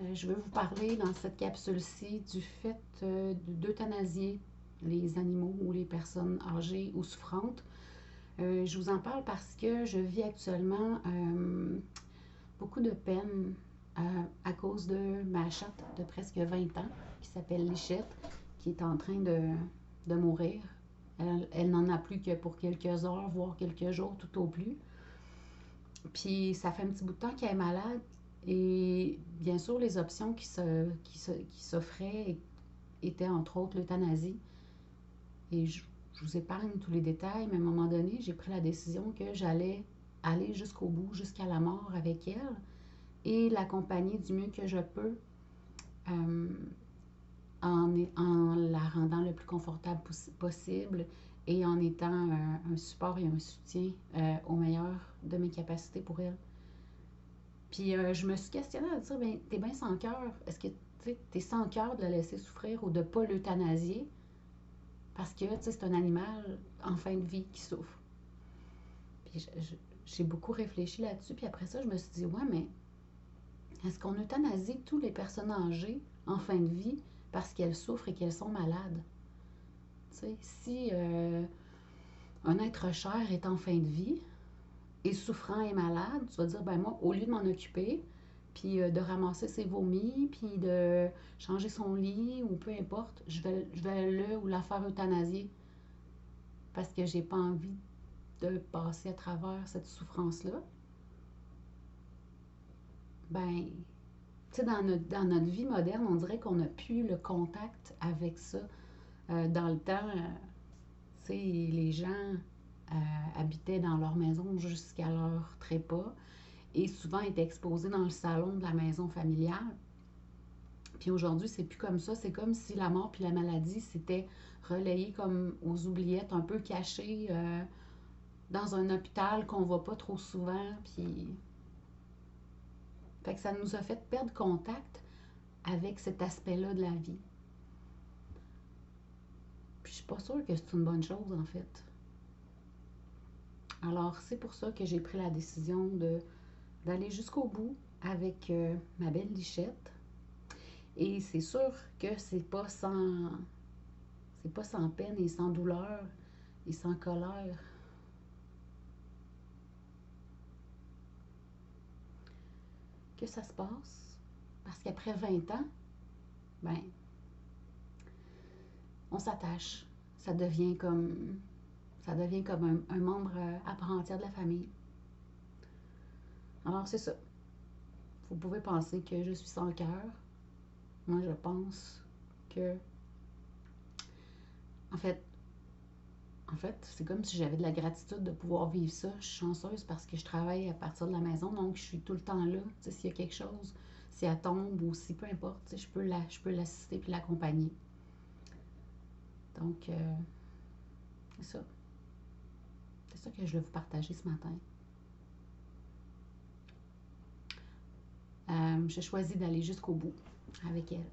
Je veux vous parler dans cette capsule-ci du fait d'euthanasier les animaux ou les personnes âgées ou souffrantes. Je vous en parle parce que je vis actuellement beaucoup de peine à cause de ma chatte de presque 20 ans qui s'appelle Lichette, qui est en train de mourir. Elle n'en a plus que pour quelques heures, voire quelques jours tout au plus. Puis ça fait un petit bout de temps qu'elle est malade. Et bien sûr, les options qui s'offraient étaient entre autres l'euthanasie. Et je vous épargne tous les détails, mais à un moment donné, j'ai pris la décision que j'allais aller jusqu'au bout, jusqu'à la mort avec elle et l'accompagner du mieux que je peux euh, en la rendant le plus confortable possible et en étant un support et un soutien au meilleur de mes capacités pour elle. Puis je me suis questionnée à dire, ben, t'es bien sans cœur. Est-ce que t'es sans cœur de la laisser souffrir ou de pas l'euthanasier? Parce que c'est un animal en fin de vie qui souffre. Puis j'ai beaucoup réfléchi là-dessus. Puis après ça, je me suis dit, ouais, mais est-ce qu'on euthanasie toutes les personnes âgées en fin de vie parce qu'elles souffrent et qu'elles sont malades? T'sais, si un être cher est en fin de vie et souffrant et malade, tu vas dire, ben moi, au lieu de m'en occuper, puis de ramasser ses vomis, puis de changer son lit, ou peu importe, je vais le ou la faire euthanasier parce que j'ai pas envie de passer à travers cette souffrance-là. Ben, tu sais, dans notre vie moderne, on dirait qu'on n'a plus le contact avec ça. Dans le temps, tu sais, les gens habitaient dans leur maison jusqu'à leur trépas et souvent étaient exposés dans le salon de la maison familiale. Puis aujourd'hui, c'est plus comme ça. C'est comme si la mort puis la maladie s'étaient relayées comme aux oubliettes, un peu cachées dans un hôpital qu'on voit pas trop souvent. Puis, fait que ça nous a fait perdre contact avec cet aspect-là de la vie. Puis je suis pas sûre que c'est une bonne chose en fait. Alors c'est pour ça que j'ai pris la décision d'aller jusqu'au bout avec ma belle Lichette. Et c'est sûr que c'est pas sans peine et sans douleur et sans colère que ça se passe. Parce qu'après 20 ans, ben, on s'attache. Ça devient comme, ça devient comme un membre à part entière de la famille. Alors c'est ça. Vous pouvez penser que je suis sans cœur. Moi, je pense que, en fait, c'est comme si j'avais de la gratitude de pouvoir vivre ça. Je suis chanceuse parce que je travaille à partir de la maison, donc je suis tout le temps là. Tu sais, s'il y a quelque chose, si elle tombe ou si peu importe, tu sais, je peux l'assister puis l'accompagner. Donc, c'est ça. C'est ça que je voulais vous partager ce matin. J'ai choisi d'aller jusqu'au bout avec elle.